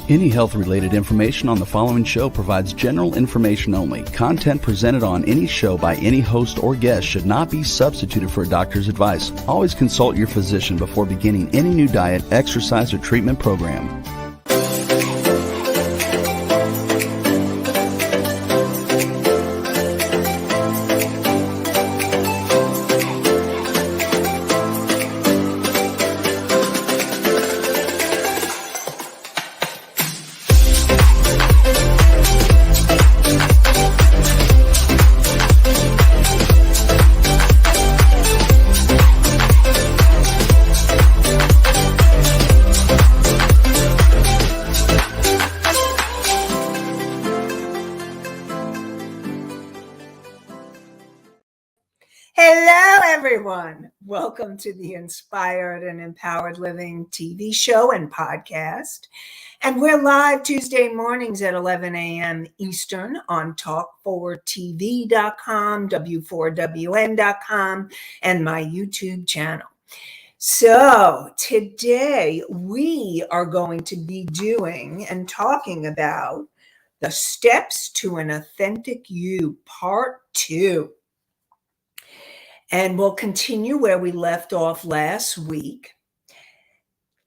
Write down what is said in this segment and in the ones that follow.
Any health-related information on the following show provides general information only. Content presented on any show by any host or guest should not be substituted for a doctor's advice. Always consult your physician before beginning any new diet, exercise, or treatment program. Welcome to the Inspired and Empowered Living TV show and podcast. And we're live Tuesday mornings at 11 a.m. Eastern on talk4tv.com, w4wn.com, and my YouTube channel. So today we are going to be doing and talking about the steps to an authentic you, part 2. And we'll continue where we left off last week.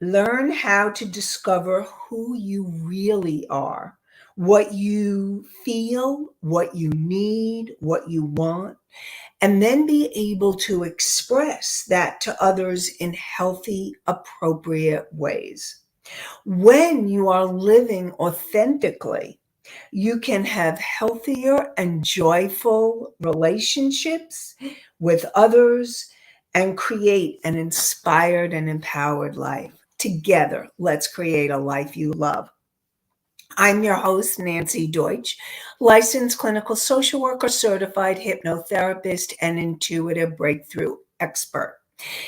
Learn how to discover who you really are, what you feel, what you need, what you want, and then be able to express that to others in healthy, appropriate ways. When you are living authentically, you can have healthier and joyful relationships with others and create an inspired and empowered life. Together, let's create a life you love. I'm your host, Nanci Deutsch, licensed clinical social worker, certified hypnotherapist, and intuitive breakthrough expert.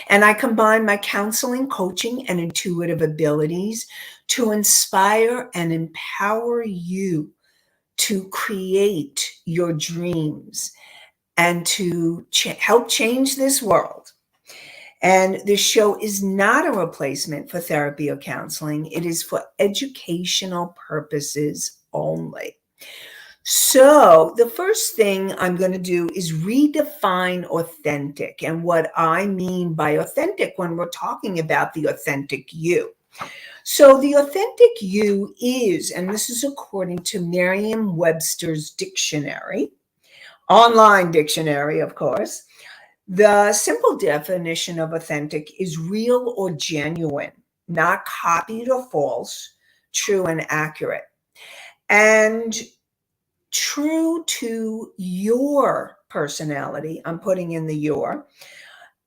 And I combine my counseling, coaching, and intuitive abilities to inspire and empower you to create your dreams and to help change this world. And this show is not a replacement for therapy or counseling. It is for educational purposes only. So the first thing I'm going to do is redefine authentic and what I mean by authentic when we're talking about the authentic you. So the authentic you is, and this is according to Merriam-Webster's dictionary, online dictionary, of course, the simple definition of authentic is real or genuine, not copied or false, true and accurate, and true to your personality. I'm putting in the your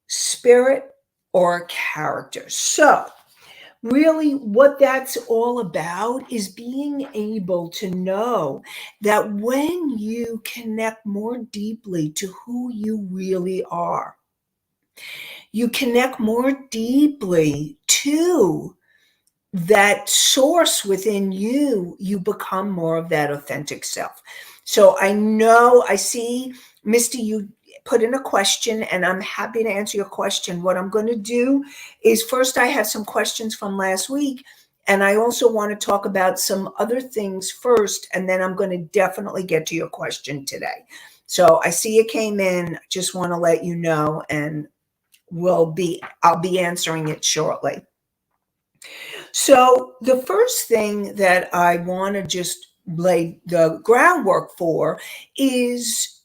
spirit or character. So really, what that's all about is being able to know that when you connect more deeply to who you really are, you connect more deeply to that source within you, you become more of that authentic self. So I see, Misty, you put in a question, and I'm happy to answer your question. What I'm going to do is first, I have some questions from last week, and I also want to talk about some other things first, and then I'm going to definitely get to your question today. So I see it came in. Just want to let you know, and I'll be answering it shortly. So the first thing that I want to just lay the groundwork for is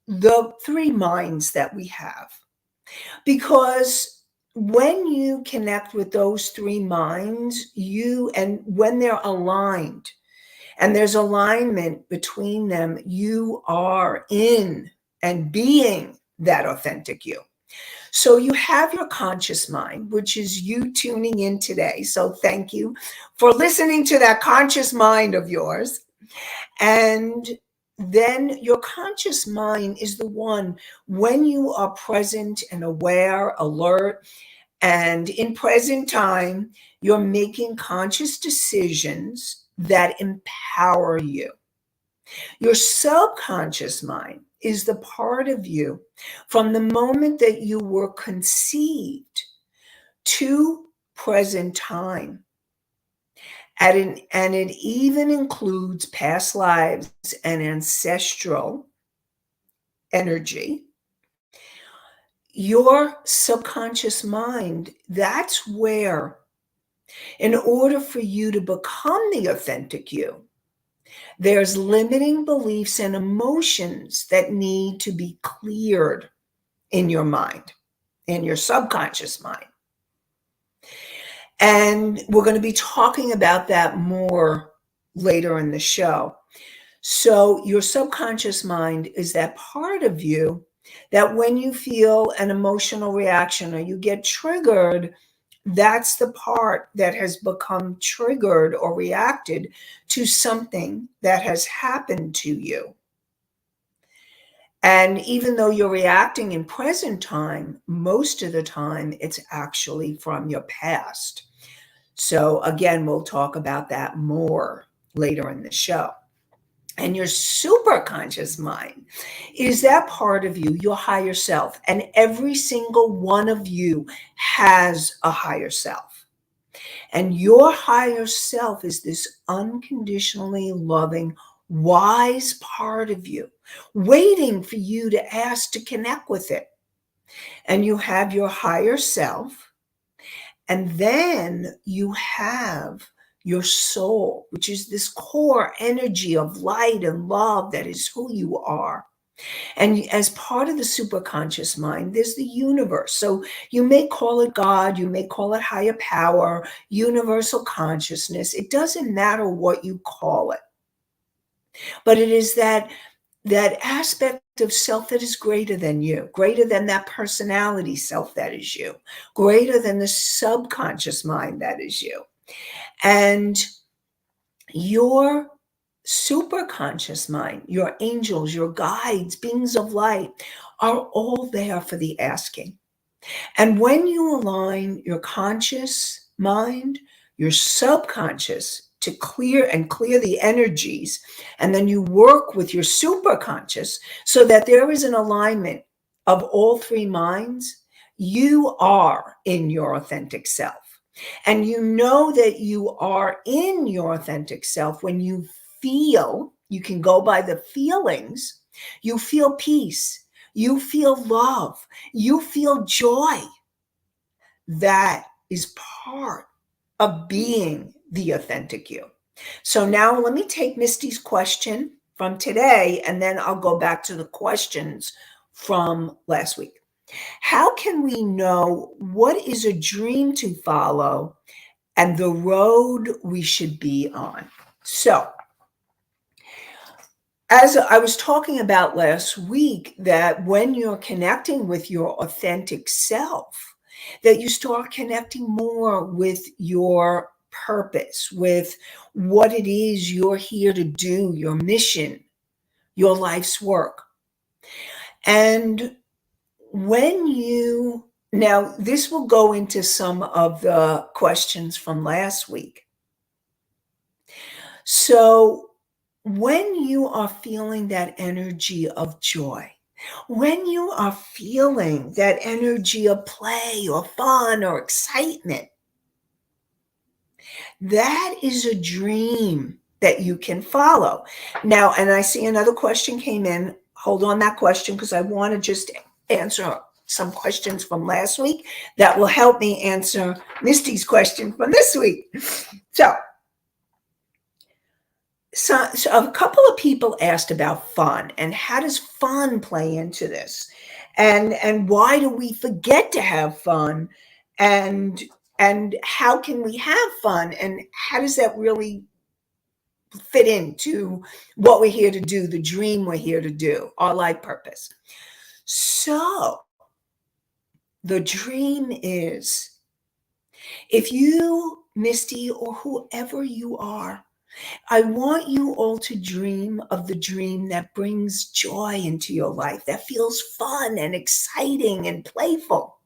the 3 minds that we have. Because when you connect with those 3 minds, and when they're aligned, and there's alignment between them, you are in and being that authentic you. So you have your conscious mind, which is you tuning in today. So thank you for listening to that conscious mind of yours. And then your conscious mind is the one when you are present and aware, alert, and in present time, you're making conscious decisions that empower you. Your subconscious mind is the part of you from the moment that you were conceived to present time. And it even includes past lives and ancestral energy. Your subconscious mind, that's where, in order for you to become the authentic you, there's limiting beliefs and emotions that need to be cleared in your mind, in your subconscious mind. And we're going to be talking about that more later in the show. So your subconscious mind is that part of you that when you feel an emotional reaction or you get triggered, that's the part that has become triggered or reacted to something that has happened to you. And even though you're reacting in present time, most of the time it's actually from your past. So again, we'll talk about that more later in the show. And your superconscious mind is that part of you, your higher self. And every single one of you has a higher self. And your higher self is this unconditionally loving, wise part of you, waiting for you to ask to connect with it. And you have your higher self. And then you have your soul, which is this core energy of light and love that is who you are. And as part of the superconscious mind, there's the universe. So you may call it God, you may call it higher power, universal consciousness. It doesn't matter what you call it. But it is that aspect of self that is greater than you, greater than that personality self that is you, greater than the subconscious mind that is you. And your superconscious mind, your angels, your guides, beings of light are all there for the asking. And when you align your conscious mind, your subconscious to clear the energies, and then you work with your superconscious so that there is an alignment of all three minds, you are in your authentic self. And you know that you are in your authentic self when you feel, you can go by the feelings, you feel peace, you feel love, you feel joy. That is part of being the authentic you. So now let me take Misty's question from today, and then I'll go back to the questions from last week. How can we know what is a dream to follow and the road we should be on? So, as I was talking about last week, that when you're connecting with your authentic self, that you start connecting more with your purpose, with what it is you're here to do, your mission, your life's work. And now this will go into some of the questions from last week. So when you are feeling that energy of joy, when you are feeling that energy of play or fun or excitement, that is a dream that you can follow. Now, and I see another question came in. Hold on that question because I want to just answer some questions from last week that will help me answer Misty's question from this week. So a couple of people asked about fun and how does fun play into this, and why do we forget to have fun, and how can we have fun, and how does that really fit into what we're here to do, the dream we're here to do, our life purpose. So the dream is, if you, Misty, or whoever you are, I want you all to dream of the dream that brings joy into your life, that feels fun and exciting and playful.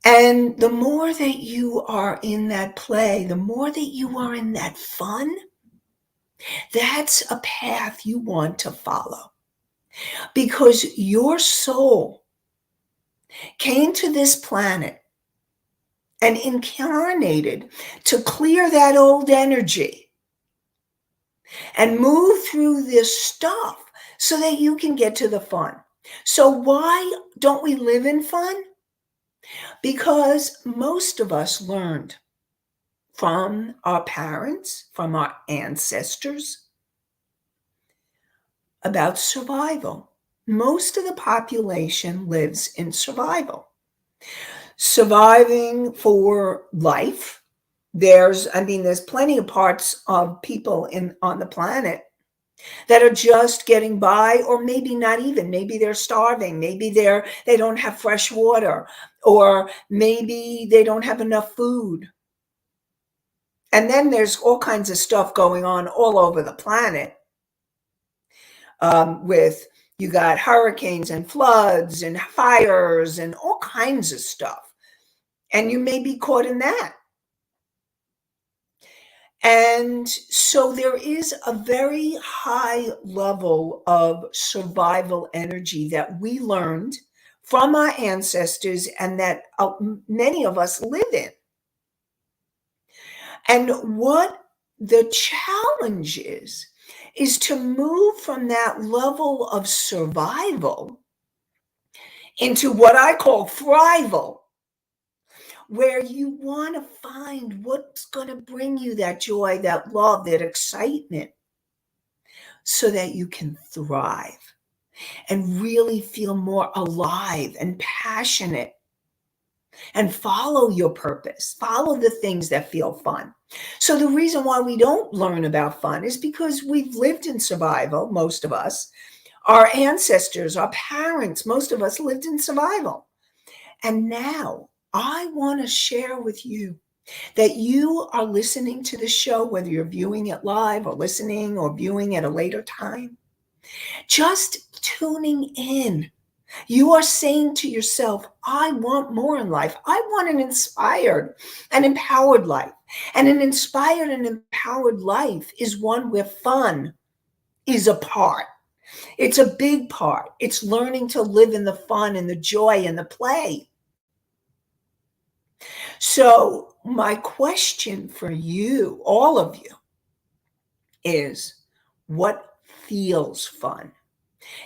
And the more that you are in that play, the more that you are in that fun, that's a path you want to follow. Because your soul came to this planet and incarnated to clear that old energy and move through this stuff so that you can get to the fun. So why don't we live in fun? Because most of us learned from our parents, from our ancestors, about survival. Most of the population lives in survival. Surviving for life. There's plenty of parts of people on the planet that are just getting by, or maybe not even. Maybe they're starving. Maybe they don't have fresh water, or maybe they don't have enough food. And then there's all kinds of stuff going on all over the planet. With you got hurricanes and floods and fires and all kinds of stuff. And you may be caught in that. And so there is a very high level of survival energy that we learned from our ancestors and that many of us live in. And what the challenge is to move from that level of survival into what I call thrival, where you want to find what's going to bring you that joy, that love, that excitement, so that you can thrive and really feel more alive and passionate and follow your purpose, follow the things that feel fun. So the reason why we don't learn about fun is because we've lived in survival, most of us. Our ancestors, our parents, most of us lived in survival. And now I want to share with you that you are listening to the show, whether you're viewing it live or listening or viewing at a later time, just tuning in. You are saying to yourself, I want more in life. I want an inspired and empowered life. And an inspired and empowered life is one where fun is a part. It's a big part. It's learning to live in the fun and the joy and the play. So my question for you, all of you, is what feels fun?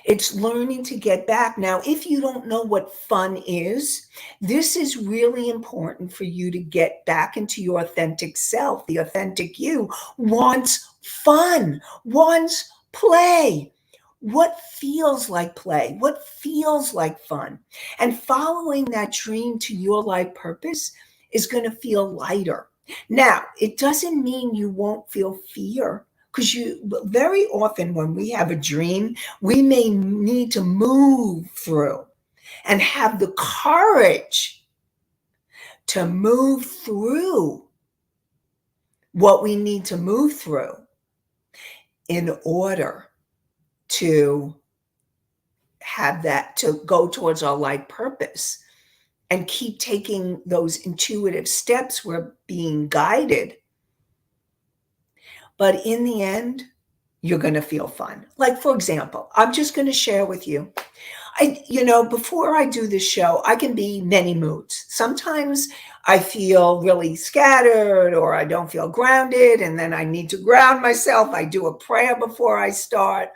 It's learning to get back. Now, if you don't know what fun is, this is really important for you to get back into your authentic self. The authentic you wants fun, wants play. What feels like play? What feels like fun? And following that dream to your life purpose is going to feel lighter. Now, it doesn't mean you won't feel fear, because very often when we have a dream, we may need to move through and have the courage to move through what we need to move through in order to have that, to go towards our life purpose and keep taking those intuitive steps. We're being guided. But in the end, you're going to feel fun. Like, for example, I'm just going to share with you. Before I do this show, I can be many moods. Sometimes I feel really scattered or I don't feel grounded, and then I need to ground myself. I do a prayer before I start.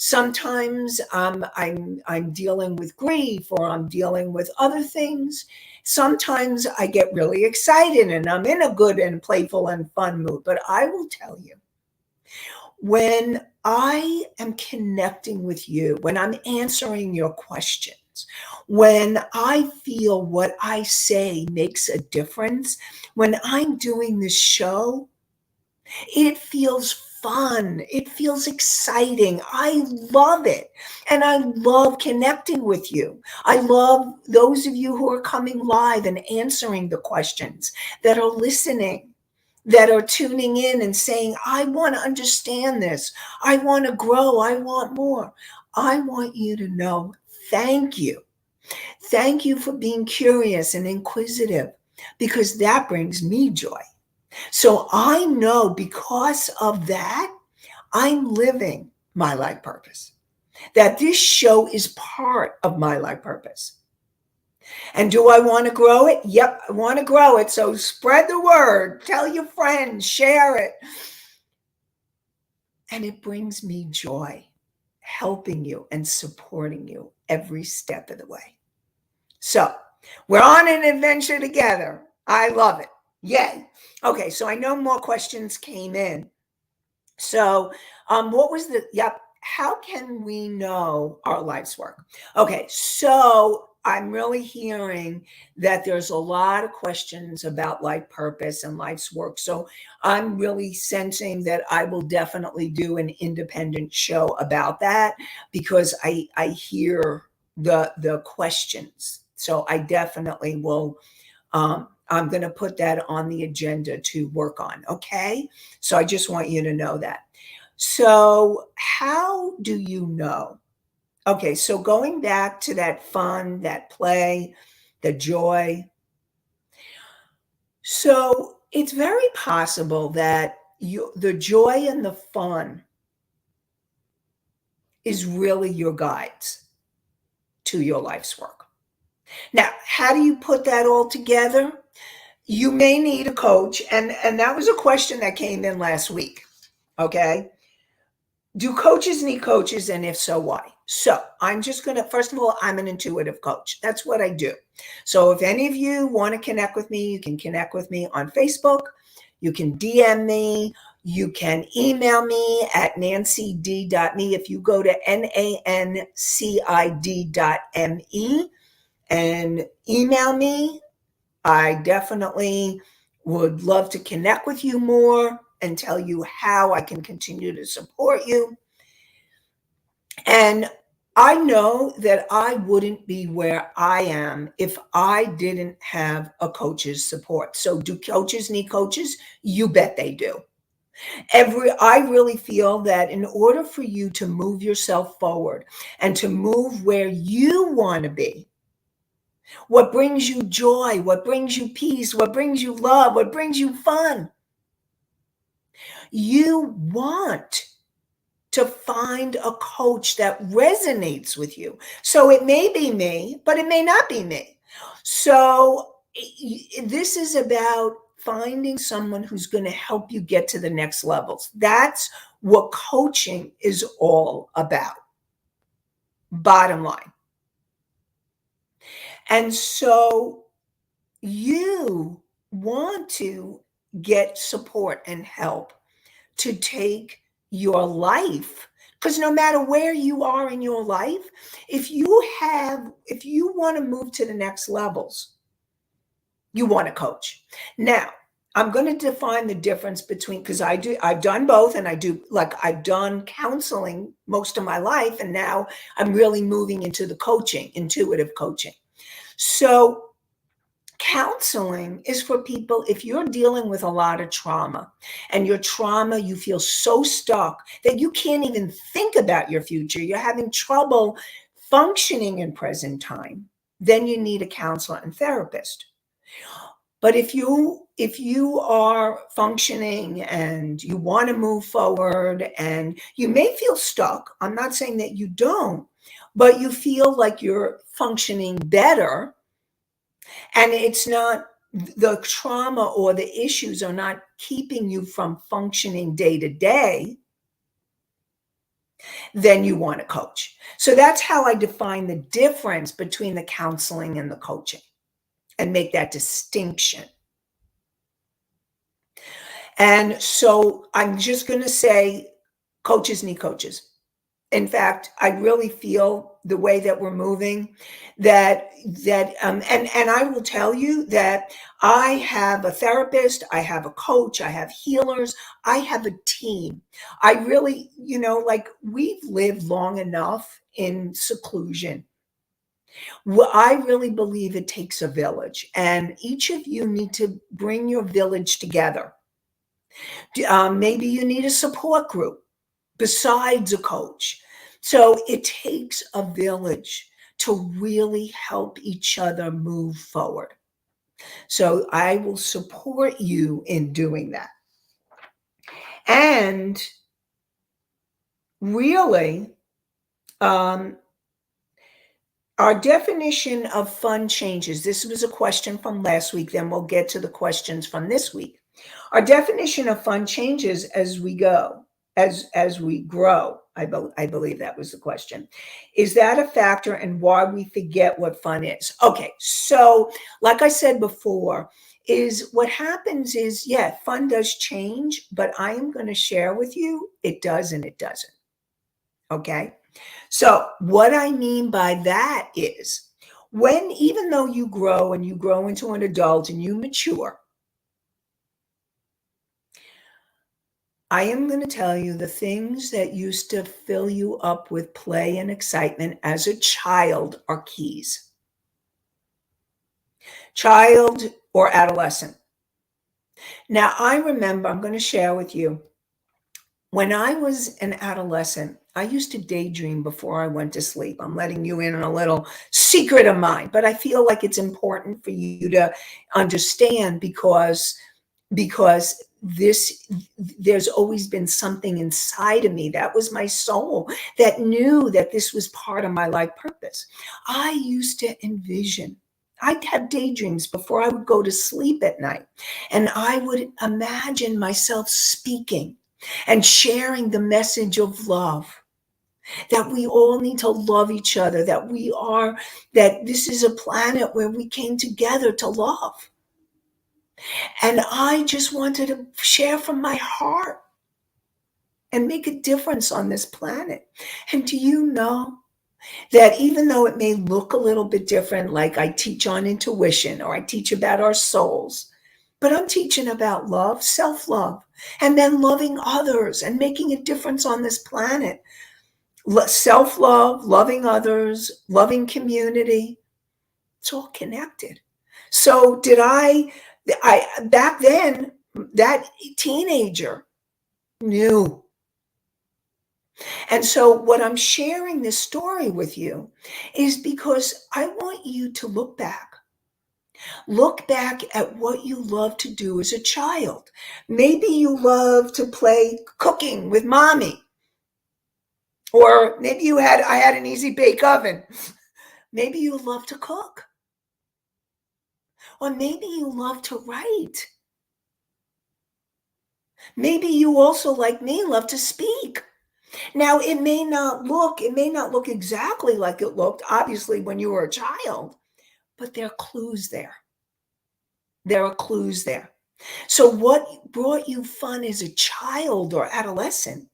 Sometimes I'm dealing with grief, or I'm dealing with other things. Sometimes I get really excited and I'm in a good and playful and fun mood. But I will tell you, when I am connecting with you, when I'm answering your questions, when I feel what I say makes a difference, when I'm doing this show, it feels fun. It feels exciting. I love it. And I love connecting with you. I love those of you who are coming live and answering the questions, that are listening, that are tuning in and saying, I want to understand this. I want to grow. I want more. I want you to know, thank you. Thank you for being curious and inquisitive, because that brings me joy. So I know because of that, I'm living my life purpose, that this show is part of my life purpose. And do I want to grow it? Yep, I want to grow it. So spread the word, tell your friends, share it. And it brings me joy helping you and supporting you every step of the way. So we're on an adventure together. I love it. Yay. Okay, so I know more questions came in. So what was yep, how can we know our life's work? Okay, so I'm really hearing that there's a lot of questions about life purpose and life's work. So I'm really sensing that I will definitely do an independent show about that because I hear the questions. So I definitely will I'm going to put that on the agenda to work on. Okay. So I just want you to know that. So, how do you know? Okay. So, going back to that fun, that play, the joy. So, it's very possible that the joy and the fun is really your guides to your life's work. Now, how do you put that all together? You may need a coach. And that was a question that came in last week. Okay. Do coaches need coaches? And if so, why? So I'm just going to, first of all, I'm an intuitive coach. That's what I do. So if any of you want to connect with me, you can connect with me on Facebook. You can DM me. You can email me at nancid.me. If you go to nancid.me and email me, I definitely would love to connect with you more and tell you how I can continue to support you. And I know that I wouldn't be where I am if I didn't have a coach's support. So do coaches need coaches? You bet they do. I really feel that in order for you to move yourself forward and to move where you want to be, what brings you joy, what brings you peace, what brings you love, what brings you fun, you want to find a coach that resonates with you. So it may be me, but it may not be me. So this is about finding someone who's going to help you get to the next levels. That's what coaching is all about. Bottom line. And so you want to get support and help to take your life, because no matter where you are in your life, if you want to move to the next levels, you want a coach. Now I'm going to define the difference between, because I've done both, and I've done counseling most of my life, and now I'm really moving into the coaching, intuitive coaching. So counseling is for people if you're dealing with a lot of trauma, and your trauma, you feel so stuck that you can't even think about your future. You're having trouble functioning in present time. Then you need a counselor and therapist. But if you are functioning and you want to move forward and you may feel stuck, I'm not saying that you don't, but you feel like you're functioning better, and it's not, the trauma or the issues are not keeping you from functioning day to day, then you want a coach. So that's how I define the difference between the counseling and the coaching and make that distinction. And so I'm just going to say coaches need coaches. In fact, I really feel the way that we're moving and I will tell you that I have a therapist, I have a coach, I have healers, I have a team. I really, like, we've lived long enough in seclusion. Well, I really believe it takes a village, and each of you need to bring your village together. Maybe you need a support group besides a coach. So it takes a village to really help each other move forward. So I will support you in doing that. And really, Our definition of fun changes. This was a question from last week, then we'll get to the questions from this week. Our definition of fun changes as we go, as we grow. I believe that was the question. Is that a factor in why we forget what fun is? Okay, so like I said before, is what happens is, yeah, fun does change, but I am going to share with you it does and it doesn't. Okay? So, what I mean by that is when, even though you grow and you grow into an adult and you mature, I am going to tell you the things that used to fill you up with play and excitement as a child are keys. Child or adolescent. Now, I remember, I'm going to share with you, when I was an adolescent, I used to daydream before I went to sleep. I'm letting you in on a little secret of mine, but I feel like it's important for you to understand because there's always been something inside of me. That was my soul that knew that this was part of my life purpose. I used to envision, I'd have daydreams before I would go to sleep at night, and I would imagine myself speaking and sharing the message of love, that we all need to love each other, that this is a planet where we came together to love. And I just wanted to share from my heart and make a difference on this planet. And do you know that even though it may look a little bit different, like I teach on intuition or I teach about our souls, but I'm teaching about love, self-love, and then loving others and making a difference on this planet. Self-love, loving others, loving community, it's all connected. So I back then, that teenager knew. And so what I'm sharing this story with you is because I want you to look back. Look back at what you loved to do as a child. Maybe you love to play cooking with mommy. Or maybe I had an easy bake oven. Maybe you love to cook. Or maybe you love to write. Maybe you also, like me, love to speak. Now, it may not look exactly like it looked, obviously, when you were a child, but there are clues there. There are clues there. So what brought you fun as a child or adolescent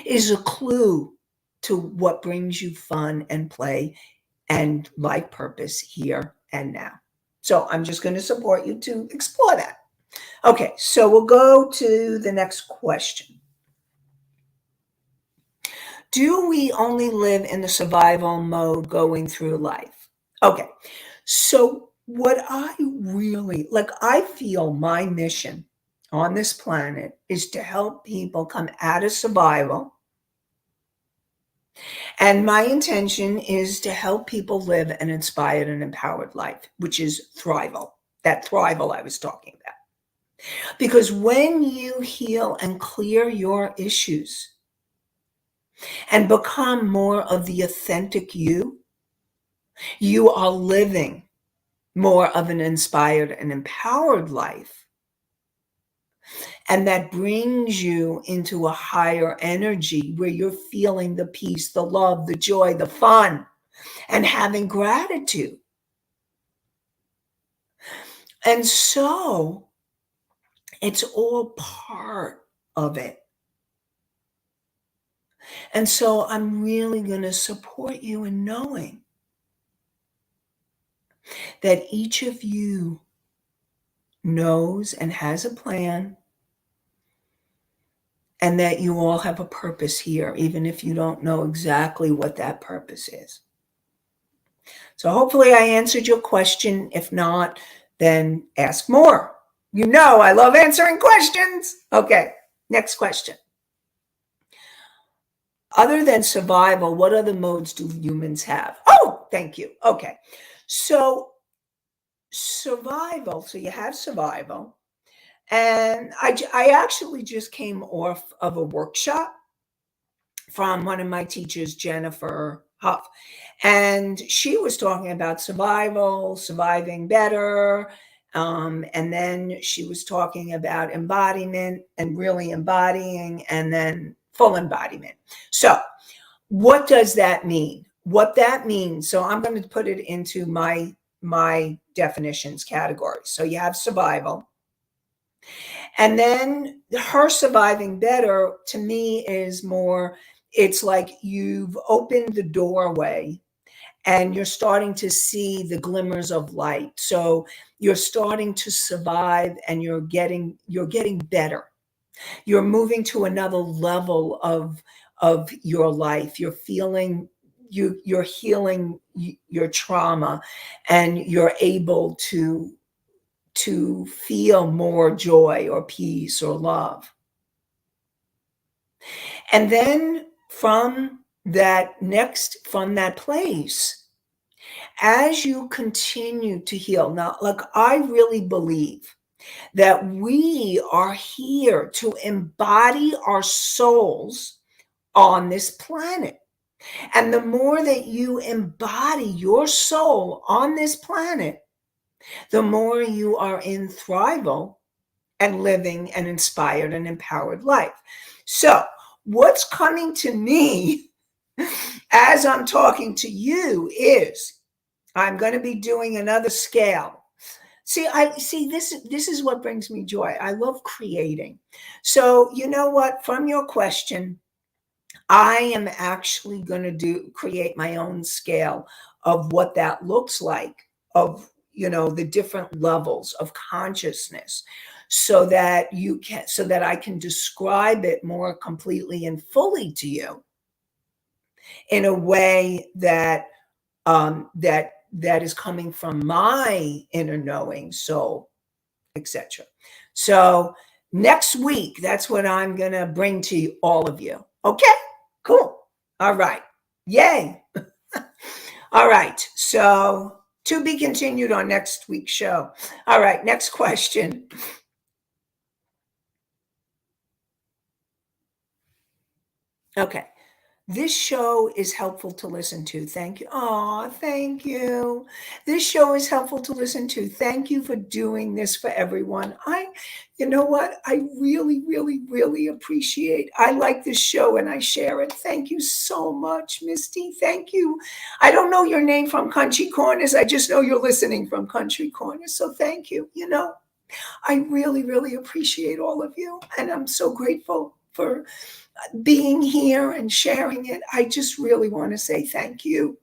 is a clue to what brings you fun and play and life purpose here and now. So I'm just going to support you to explore that. Okay, so we'll go to the next question. Do we only live in the survival mode going through life? Okay, so what I really like, I feel my mission on this planet is to help people come out of survival. And my intention is to help people live an inspired and empowered life, which is thrival, that thrival I was talking about. Because when you heal and clear your issues and become more of the authentic you, you are living more of an inspired and empowered life. And that brings you into a higher energy where you're feeling the peace, the love, the joy, the fun, and having gratitude. And so it's all part of it. And so I'm really going to support you in knowing that each of you knows and has a plan, and that you all have a purpose here, even if you don't know exactly what that purpose is. So hopefully I answered your question. If not, then ask more. You know I love answering questions. Okay, next question. Other than survival, what other modes do humans have? Oh, thank you. Okay, so survival. So you have survival. And I actually just came off of a workshop from one of my teachers, Jennifer. Huff. And she was talking about survival, surviving better. And then she was talking about embodiment and really embodying, and then full embodiment. So, what does that mean? What that means, so I'm going to put it into my definitions category. So you have survival. And then her surviving better to me is more, it's like you've opened the doorway and you're starting to see the glimmers of light. So you're starting to survive and you're getting better. You're moving to another level of your life. You're healing your trauma, and you're able to feel more joy or peace or love. And then from that place, as you continue to heal, now, like, I really believe that we are here to embody our souls on this planet. And the more that you embody your soul on this planet, the more you are in thrival and living an inspired and empowered life. So, what's coming to me as I'm talking to you is I'm going to be doing another scale. This is what brings me joy. I love creating. So, you know what? From your question, I am actually going to create my own scale of what that looks like, of the different levels of consciousness, so that I can describe it more completely and fully to you in a way that is coming from my inner knowing, soul, etc. So next week, that's what I'm going to bring to all of you. Okay, cool. All right. Yay. All right. So to be continued on next week's show. All right. Next question. Okay. This show is helpful to listen to. Thank you. Oh, thank you. This show is helpful to listen to. Thank you for doing this for everyone. You know what? I really, really, really appreciate. I like this show and I share it. Thank you so much, Misty. Thank you. I don't know your name from Country Corners. I just know you're listening from Country Corners. So thank you. I really, really appreciate all of you. And I'm so grateful for being here and sharing it. I just really want to say thank you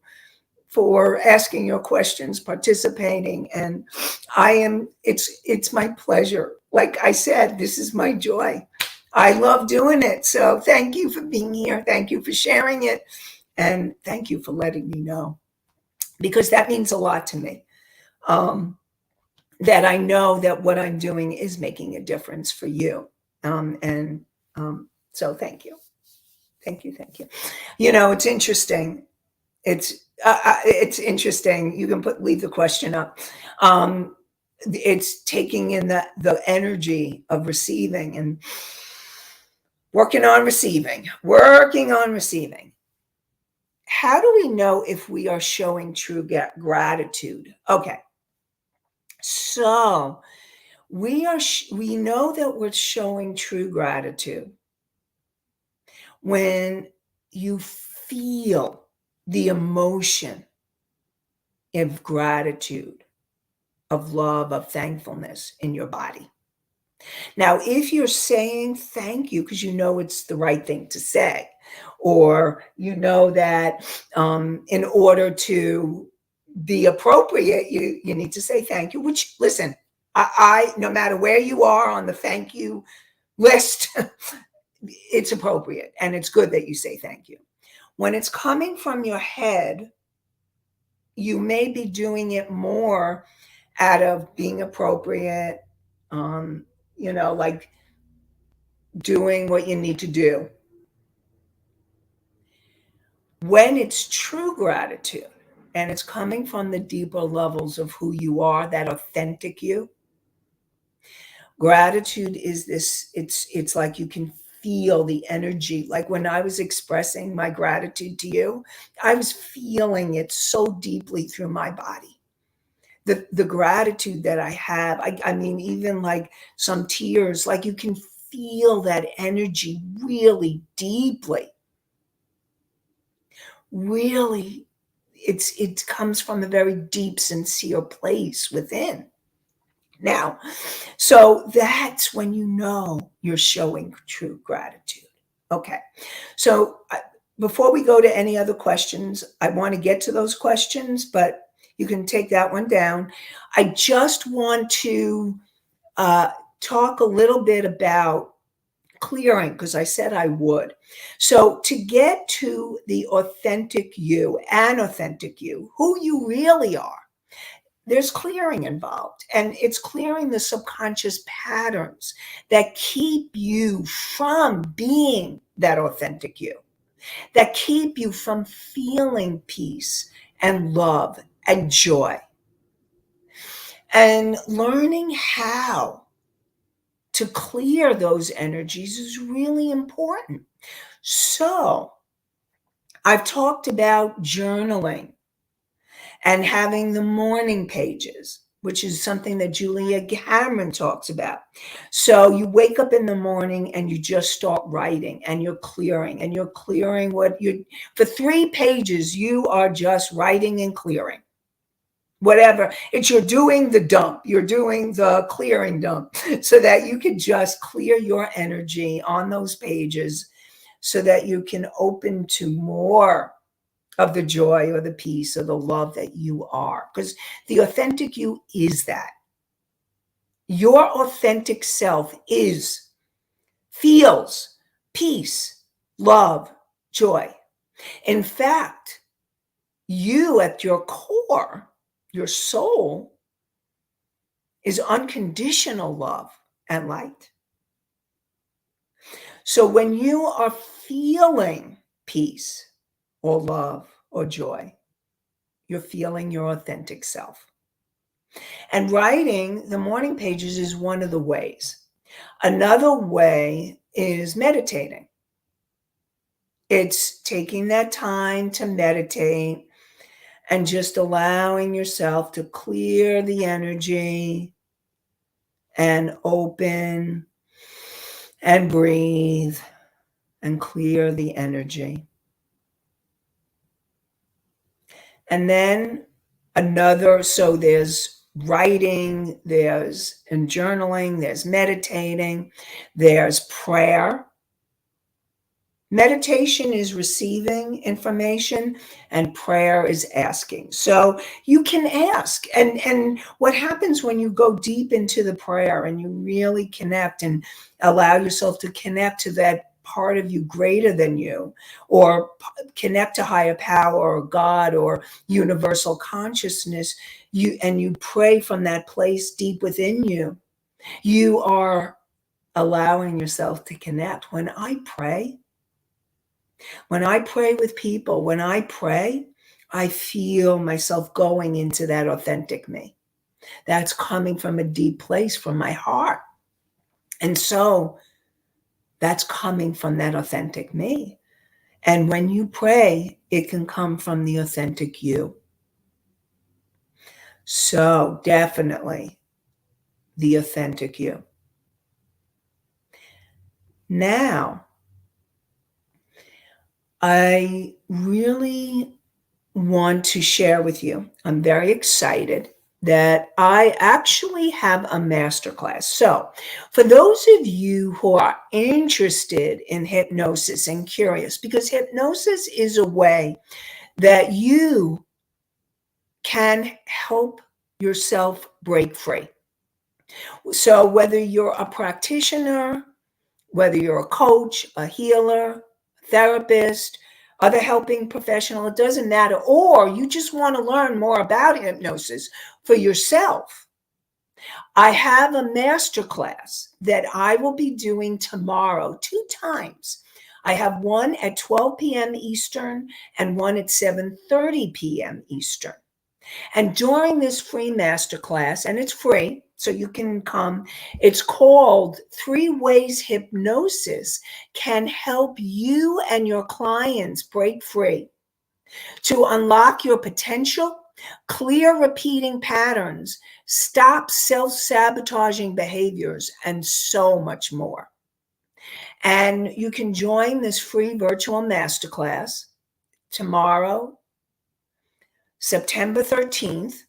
for asking your questions, participating. And it's my pleasure. Like I said, this is my joy. I love doing it. So thank you for being here. Thank you for sharing it. And thank you for letting me know, because that means a lot to me. That I know that what I'm doing is making a difference for you. So thank you. Thank you. Thank you. It's interesting. It's interesting. You can leave the question up. It's taking in the energy of receiving and working on receiving. How do we know if we are showing true gratitude? Okay. So we know that we're showing true gratitude when you feel the emotion of gratitude, of love, of thankfulness in your body. Now, if you're saying thank you because you know it's the right thing to say, or you know that in order to be appropriate, you need to say thank you, which, listen, I no matter where you are on the thank you list, it's appropriate and it's good that you say thank you. When it's coming from your head, you may be doing it more out of being appropriate, like doing what you need to do. When it's true gratitude and it's coming from the deeper levels of who you are, that authentic you, gratitude is this, it's like you can feel the energy. Like when I was expressing my gratitude to you, I was feeling it so deeply through my body. The gratitude that I have, I mean, even like some tears, like you can feel that energy really deeply. Really, it comes from a very deep, sincere place within. Now, so that's when you know you're showing true gratitude. Okay. So before we go to any other questions, I want to get to those questions, but you can take that one down. I just want to talk a little bit about clearing, because I said I would. So to get to the authentic you, an authentic you, who you really are, there's clearing involved, and it's clearing the subconscious patterns that keep you from being that authentic you, that keep you from feeling peace and love and joy. And learning how to clear those energies is really important. So I've talked about journaling and having the morning pages, which is something that Julia Cameron talks about. So you wake up in the morning and you just start writing, and you're clearing what you, for 3 pages, you are just writing and clearing. Whatever it's, you're doing the dump, you're doing the clearing dump, so that you can just clear your energy on those pages so that you can open to more of the joy or the peace or the love that you are. Because the authentic you is that. Your authentic self feels peace, love, joy. In fact, you at your core, your soul, is unconditional love and light. So when you are feeling peace or love or joy, you're feeling your authentic self. And writing the morning pages is one of the ways. Another way is meditating. It's taking that time to meditate and just allowing yourself to clear the energy and open and breathe and clear the energy. And then so there's writing, there's and journaling, there's meditating, there's prayer. Meditation is receiving information and prayer is asking. So you can ask. And what happens when you go deep into the prayer and you really connect and allow yourself to connect to that part of you greater than you, or connect to higher power or God or universal consciousness, you pray from that place deep within you, you are allowing yourself to connect. When I pray with people, when I pray, I feel myself going into that authentic me. That's coming from a deep place, from my heart. And so that's coming from that authentic me. And when you pray, it can come from the authentic you. So definitely the authentic you. Now, I really want to share with you, I'm very excited that I actually have a masterclass. So for those of you who are interested in hypnosis and curious, because hypnosis is a way that you can help yourself break free. So whether you're a practitioner, whether you're a coach, a healer, therapist, other helping professional, it doesn't matter. Or you just want to learn more about hypnosis for yourself. I have a masterclass that I will be doing tomorrow 2 times. I have one at 12 p.m. Eastern and one at 7:30 p.m. Eastern. And during this free masterclass, and it's free, So you can come. It's called 3 Ways Hypnosis Can Help You and Your Clients Break Free to Unlock Your Potential, Clear Repeating Patterns, Stop Self-Sabotaging Behaviors, and so much more. And you can join this free virtual masterclass tomorrow, September 13th,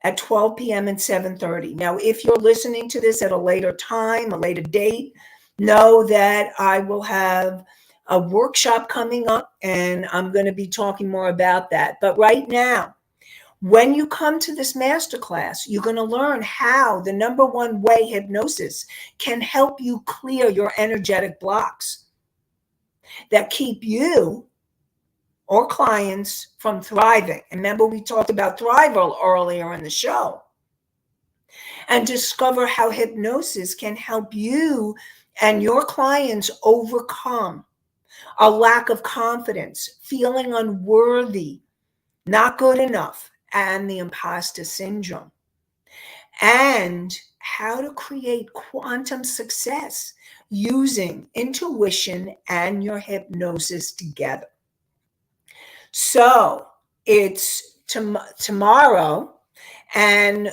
at 12 p.m. and 7:30. Now, if you're listening to this at a later time, a later date, know that I will have a workshop coming up and I'm going to be talking more about that. But right now, when you come to this masterclass, you're going to learn how the number one way hypnosis can help you clear your energetic blocks that keep you or clients from thriving. And remember, we talked about thrival earlier in the show. And discover how hypnosis can help you and your clients overcome a lack of confidence, feeling unworthy, not good enough, and the imposter syndrome. And how to create quantum success using intuition and your hypnosis together. So it's tomorrow, and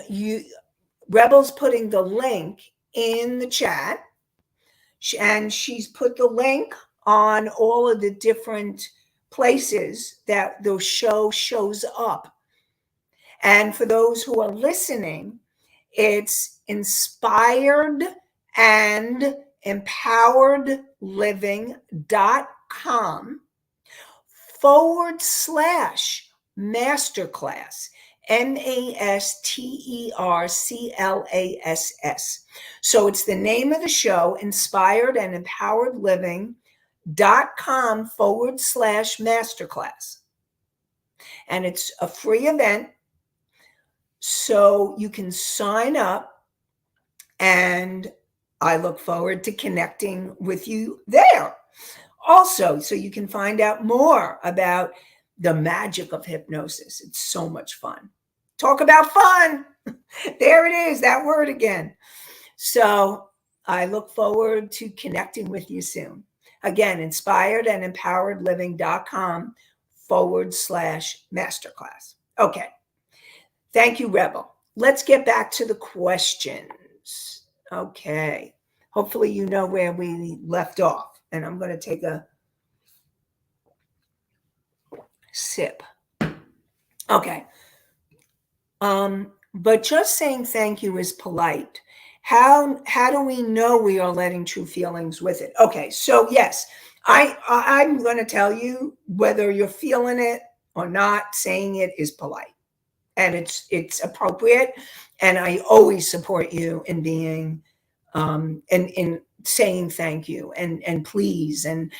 Rebel's putting the link in the chat, and she's put the link on all of the different places that the show shows up. And for those who are listening, it's inspired and empoweredliving.com /masterclass, masterclass. So it's the name of the show, inspired and empowered living.com /masterclass. And it's a free event. So you can sign up, and I look forward to connecting with you there. Also, so you can find out more about the magic of hypnosis. It's so much fun. Talk about fun. There it is, that word again. So I look forward to connecting with you soon. Again, inspired and empowered living.com /masterclass. Okay. Thank you, Rebel. Let's get back to the questions. Okay. Hopefully you know where we left off. And I'm going to take a sip. Okay. But just saying thank you is polite. How do we know we are letting true feelings with it? Okay. So yes, I'm going to tell you whether you're feeling it or not, saying it is polite. And it's appropriate, and I always support you in being in saying thank you and please, and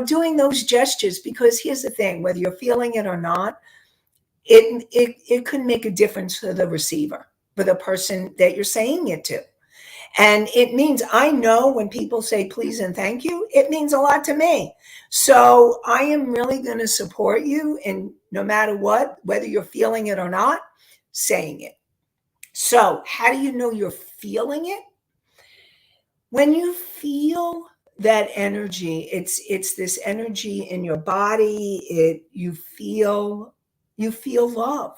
doing those gestures, because here's the thing: whether you're feeling it or not, it could make a difference for the receiver, for the person that you're saying it to. And it means, I know when people say please and thank you, it means a lot to me. So I am really going to support you in, no matter what, whether you're feeling it or not, saying it. So how do you know you're feeling it? When you feel that energy, it's this energy in your body, you feel love.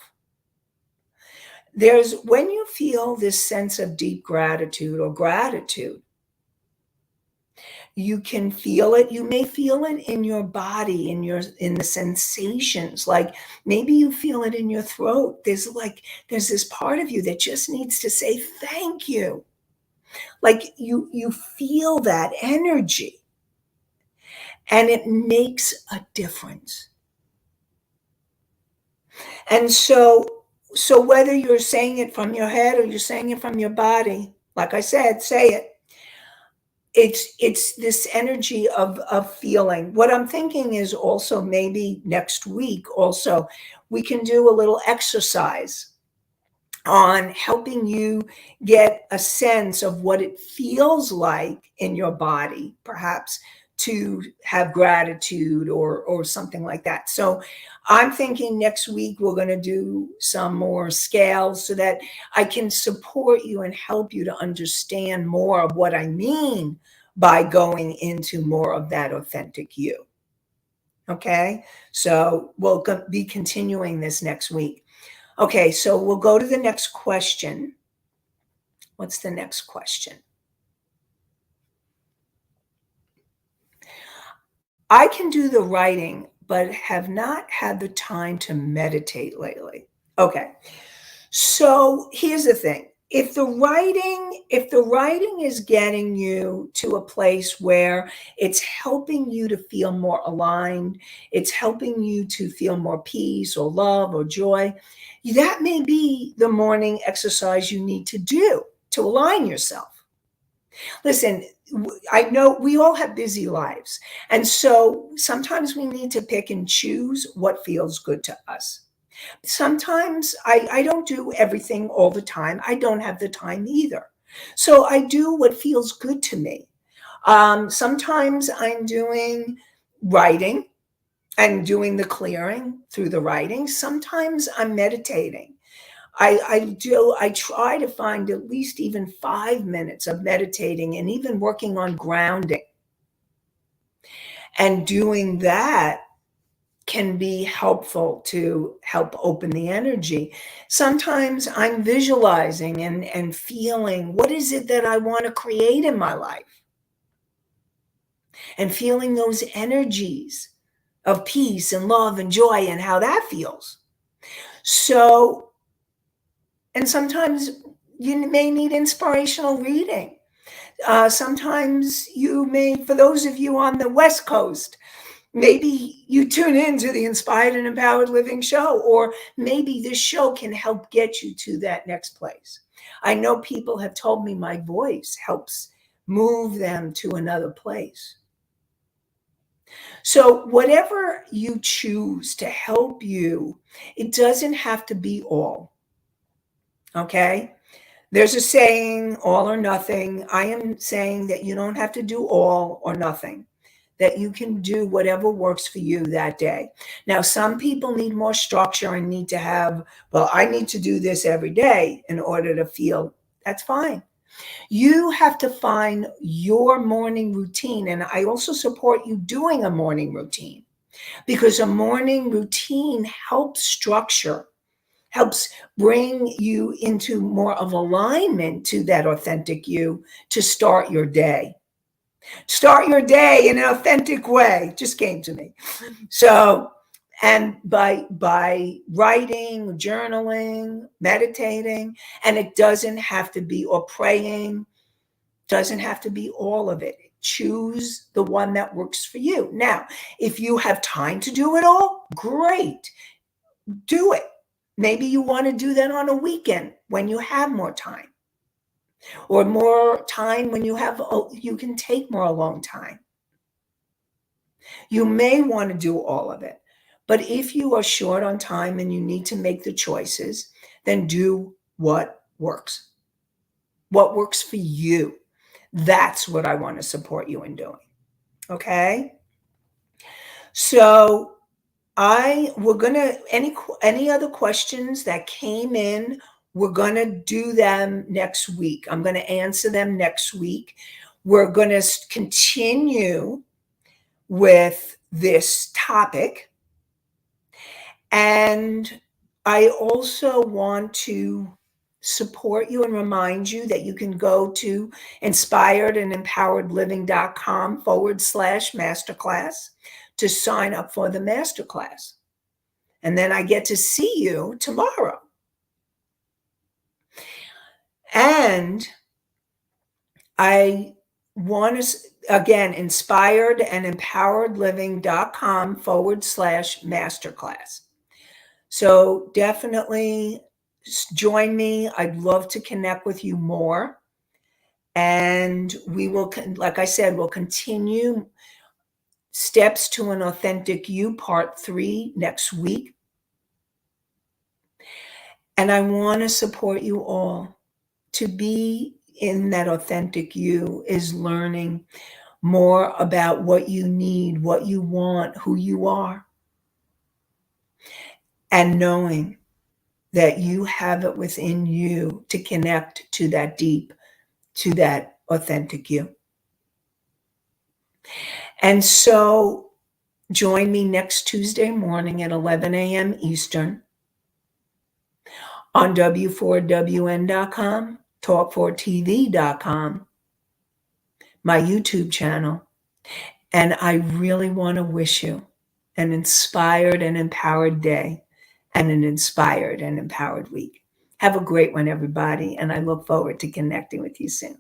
When you feel this sense of deep gratitude or gratitude, you can feel it. You may feel it in your body, in the sensations. Like maybe you feel it in your throat. There's this part of you that just needs to say thank you. Like you feel that energy, and it makes a difference. And so whether you're saying it from your head or you're saying it from your body, like I said, say it. It's this energy of feeling. What I'm thinking is also, maybe next week also, we can do a little exercise on helping you get a sense of what it feels like in your body, perhaps to have gratitude or something like that. So I'm thinking next week we're going to do some more scales so that I can support you and help you to understand more of what I mean by going into more of that authentic you. Okay, so we'll be continuing this next week. Okay, so we'll go to the next question. What's the next question? I can do the writing, but have not had the time to meditate lately. Okay, so here's the thing. If the writing is getting you to a place where it's helping you to feel more aligned, it's helping you to feel more peace or love or joy, that may be the morning exercise you need to do to align yourself. Listen, I know we all have busy lives. And so sometimes we need to pick and choose what feels good to us. Sometimes I don't do everything all the time. I don't have the time either. So I do what feels good to me. Sometimes I'm doing writing and doing the clearing through the writing. Sometimes I'm meditating. I try to find at least even 5 minutes of meditating and even working on grounding. And doing that can be helpful to help open the energy. Sometimes I'm visualizing and feeling what is it that I want to create in my life and feeling those energies of peace and love and joy and how that feels. So, and sometimes you may need inspirational reading. Sometimes you may, for those of you on the West Coast, maybe you tune into the Inspired and Empowered Living show, or maybe this show can help get you to that next place. I know people have told me my voice helps move them to another place. So, whatever you choose to help you, it doesn't have to be all. Okay? There's a saying, all or nothing. I am saying that you don't have to do all or nothing, that you can do whatever works for you that day. Now, some people need more structure and need to have, well, I need to do this every day in order to feel. That's fine. You have to find your morning routine. And I also support you doing a morning routine because a morning routine helps structure, helps bring you into more of alignment to that authentic you to start your day. Start your day in an authentic way. Just came to me. So, and by writing, journaling, meditating, and it doesn't have to be, or praying, doesn't have to be all of it. Choose the one that works for you. Now, if you have time to do it all, great. Do it. Maybe you want to do that on a weekend when you have more time, or more time when you can take more alone time. You may want to do all of it. But if you are short on time and you need to make the choices, then do what works. What works for you. That's what I want to support you in doing. Okay? So we're gonna, any other questions that came in, we're gonna do them next week. I'm gonna answer them next week. We're gonna continue with this topic. And I also want to support you and remind you that you can go to inspiredandempoweredliving.com/masterclass to sign up for the masterclass. And then I get to see you tomorrow. And I want to, again, inspiredandempoweredliving.com/masterclass. So definitely join me. I'd love to connect with you more. And we will, like I said, we'll continue Steps to an Authentic You, Part 3, next week. And I want to support you all. To be in that authentic you is learning more about what you need, what you want, who you are, and knowing that you have it within you to connect to that deep, to that authentic you. And so join me next Tuesday morning at 11 a.m. Eastern on W4WN.com, Talk4TV.com, my YouTube channel. And I really want to wish you an inspired and empowered day and an inspired and empowered week. Have a great one, everybody. And I look forward to connecting with you soon.